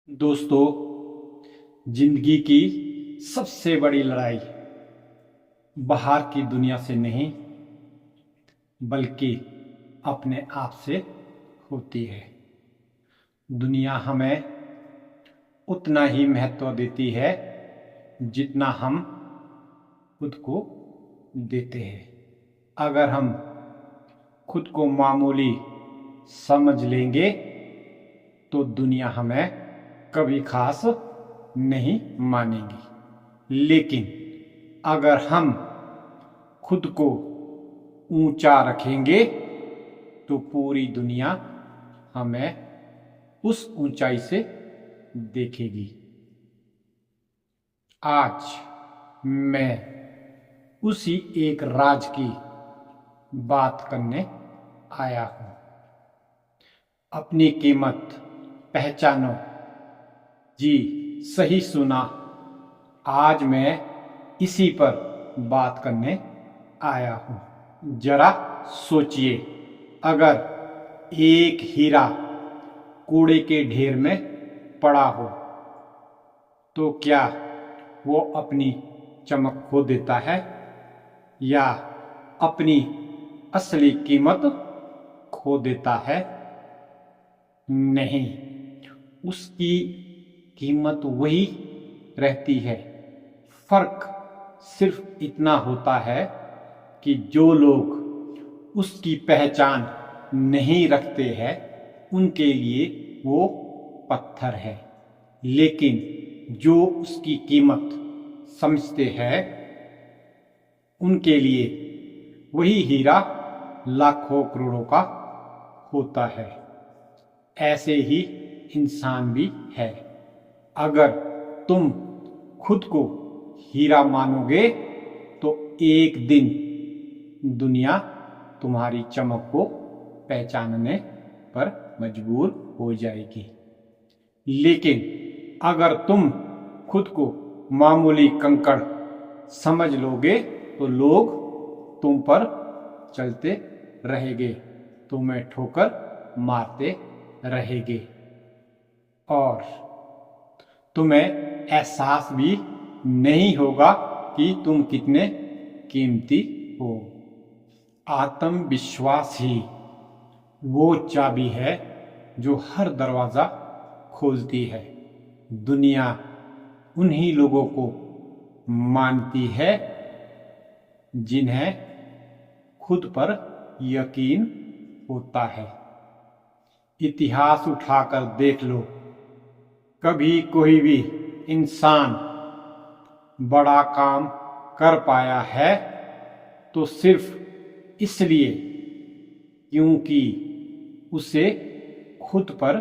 दोस्तों, जिंदगी की सबसे बड़ी लड़ाई बाहर की दुनिया से नहीं बल्कि अपने आप से होती है। दुनिया हमें उतना ही महत्व देती है जितना हम खुद को देते हैं। अगर हम खुद को मामूली समझ लेंगे तो दुनिया हमें कभी खास नहीं मानेगी, लेकिन अगर हम खुद को ऊंचा रखेंगे तो पूरी दुनिया हमें उस ऊंचाई से देखेगी। आज मैं उसी एक राज की बात करने आया हूं। अपनी कीमत पहचानो। जी, सही सुना। आज मैं इसी पर बात करने आया हूं। जरा सोचिए, अगर एक हीरा कूड़े के ढेर में पड़ा हो तो क्या वो अपनी चमक खो देता है या अपनी असली कीमत खो देता है? नहीं, उसकी कीमत वही रहती है। फर्क सिर्फ इतना होता है कि जो लोग उसकी पहचान नहीं रखते हैं उनके लिए वो पत्थर है, लेकिन जो उसकी कीमत समझते हैं उनके लिए वही हीरा लाखों करोड़ों का होता है। ऐसे ही इंसान भी है। अगर तुम खुद को हीरा मानोगे तो एक दिन दुनिया तुम्हारी चमक को पहचानने पर मजबूर हो जाएगी। लेकिन अगर तुम खुद को मामूली कंकड़ समझ लोगे तो लोग तुम पर चलते रहेंगे, तुम्हें ठोकर मारते रहेंगे और तुम्हें एहसास भी नहीं होगा कि तुम कितने कीमती हो। आत्मविश्वास ही वो चाबी है जो हर दरवाजा खोलती है। दुनिया उन्हीं लोगों को मानती है जिन्हें खुद पर यकीन होता है। इतिहास उठाकर देख लो, कभी कोई भी इंसान बड़ा काम कर पाया है तो सिर्फ इसलिए क्योंकि उसे खुद पर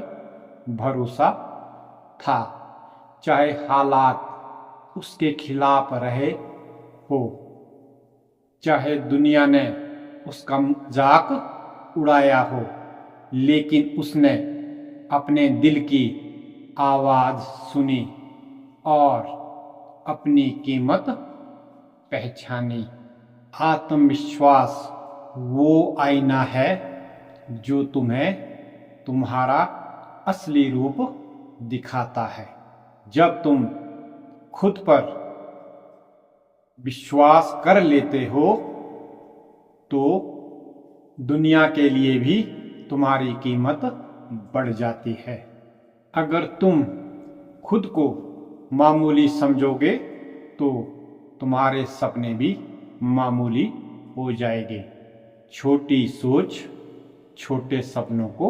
भरोसा था, चाहे हालात उसके खिलाफ रहे हो, चाहे दुनिया ने उसका मजाक उड़ाया हो, लेकिन उसने अपने दिल की आवाज सुनी और अपनी कीमत पहचानी। आत्मविश्वास वो आईना है जो तुम्हें तुम्हारा असली रूप दिखाता है। जब तुम खुद पर विश्वास कर लेते हो तो दुनिया के लिए भी तुम्हारी कीमत बढ़ जाती है। अगर तुम खुद को मामूली समझोगे तो तुम्हारे सपने भी मामूली हो जाएंगे। छोटी सोच छोटे सपनों को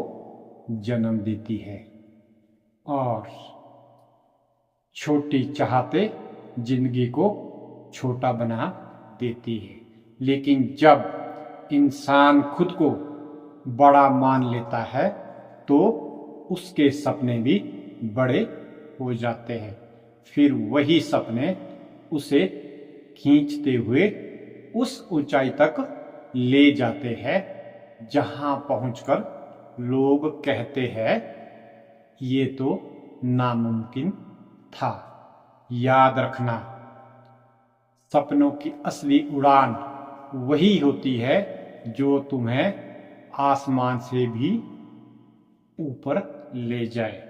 जन्म देती है और छोटी चाहते जिंदगी को छोटा बना देती है। लेकिन जब इंसान खुद को बड़ा मान लेता है तो उसके सपने भी बड़े हो जाते हैं। फिर वही सपने उसे खींचते हुए उस ऊंचाई तक ले जाते हैं जहां पहुंचकर लोग कहते हैं ये तो नामुमकिन था। याद रखना, सपनों की असली उड़ान वही होती है जो तुम्हें आसमान से भी ऊपर ले जाए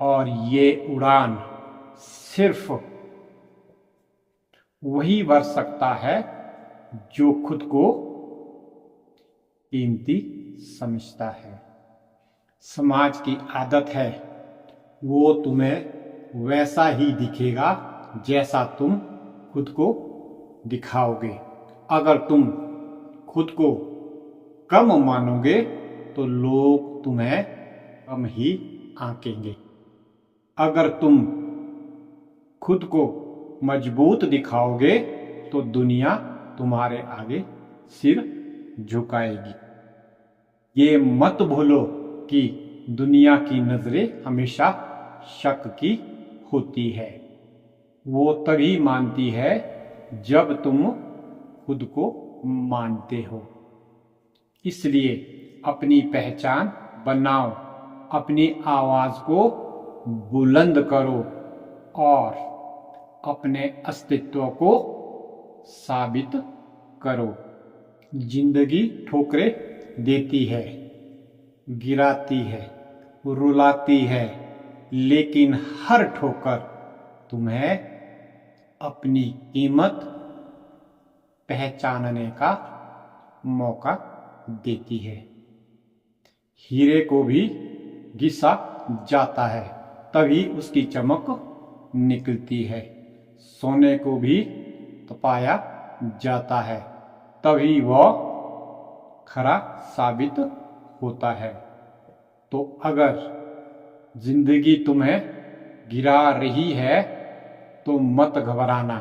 और ये उड़ान सिर्फ वही भर सकता है जो खुद को कीमती समझता है। समाज की आदत है वो तुम्हें वैसा ही दिखेगा जैसा तुम खुद को दिखाओगे। अगर तुम खुद को कम मानोगे तो लोग तुम्हें कम ही आंकेंगे। अगर तुम खुद को मजबूत दिखाओगे तो दुनिया तुम्हारे आगे सिर झुकाएगी। ये मत भूलो कि दुनिया की नजरें हमेशा शक की होती है। वो तभी मानती है जब तुम खुद को मानते हो। इसलिए अपनी पहचान बनाओ, अपनी आवाज को बुलंद करो और अपने अस्तित्व को साबित करो। जिंदगी ठोकरें देती है, गिराती है, रुलाती है, लेकिन हर ठोकर तुम्हें अपनी कीमत पहचानने का मौका देती है। हीरे को भी घिसा जाता है तभी उसकी चमक निकलती है। सोने को भी तपाया जाता है तभी वह खरा साबित होता है। तो अगर जिंदगी तुम्हें गिरा रही है तो मत घबराना,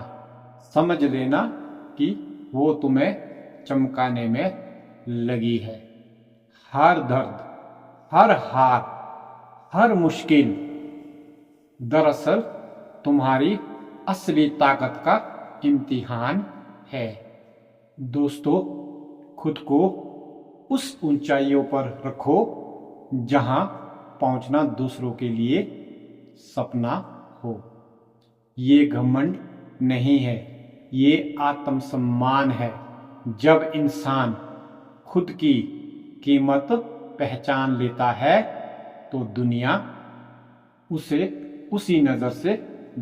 समझ लेना कि वो तुम्हें चमकाने में लगी है। हर दर्द, हर हार, हर मुश्किल दरअसल तुम्हारी असली ताकत का इम्तिहान है। दोस्तों, खुद को उस ऊंचाइयों पर रखो जहां पहुंचना दूसरों के लिए सपना हो। ये घमंड नहीं है, ये आत्मसम्मान है। जब इंसान खुद की कीमत पहचान लेता है तो दुनिया उसे उसी नजर से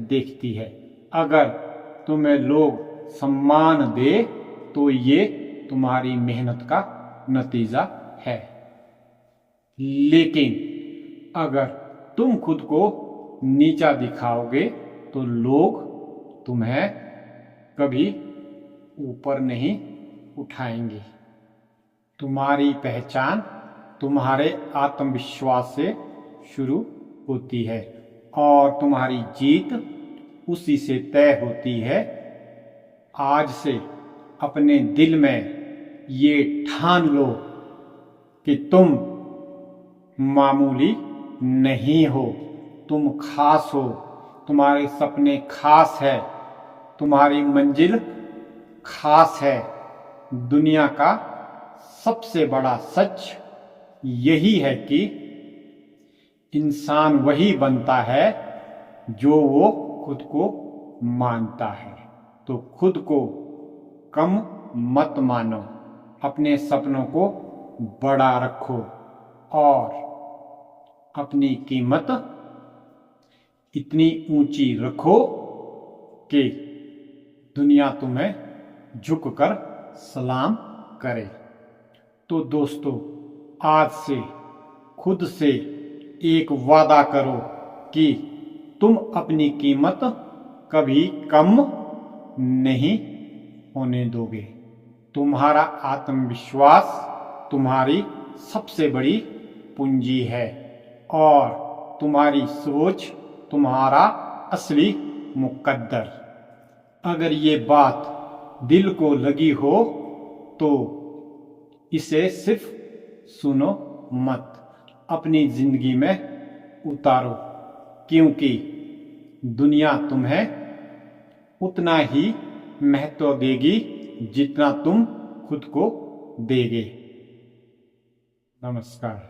देखती है। अगर तुम्हें लोग सम्मान दे तो ये तुम्हारी मेहनत का नतीजा है। लेकिन अगर तुम खुद को नीचा दिखाओगे तो लोग तुम्हें कभी ऊपर नहीं उठाएंगे। तुम्हारी पहचान तुम्हारे आत्मविश्वास से शुरू होती है और तुम्हारी जीत उसी से तय होती है। आज से अपने दिल में ये ठान लो कि तुम मामूली नहीं हो, तुम खास हो। तुम्हारे सपने खास है, तुम्हारी मंजिल खास है। दुनिया का सबसे बड़ा सच यही है कि इंसान वही बनता है जो वो खुद को मानता है। तो खुद को कम मत मानो, अपने सपनों को बड़ा रखो और अपनी कीमत इतनी ऊंची रखो कि दुनिया तुम्हें झुककर सलाम करे। तो दोस्तों, आज से खुद से एक वादा करो कि तुम अपनी कीमत कभी कम नहीं होने दोगे। तुम्हारा आत्मविश्वास तुम्हारी सबसे बड़ी पूंजी है और तुम्हारी सोच तुम्हारा असली मुकद्दर। अगर ये बात दिल को लगी हो तो इसे सिर्फ सुनो मत, अपनी जिंदगी में उतारो, क्योंकि दुनिया तुम्हें उतना ही महत्व देगी जितना तुम खुद को देगे। नमस्कार।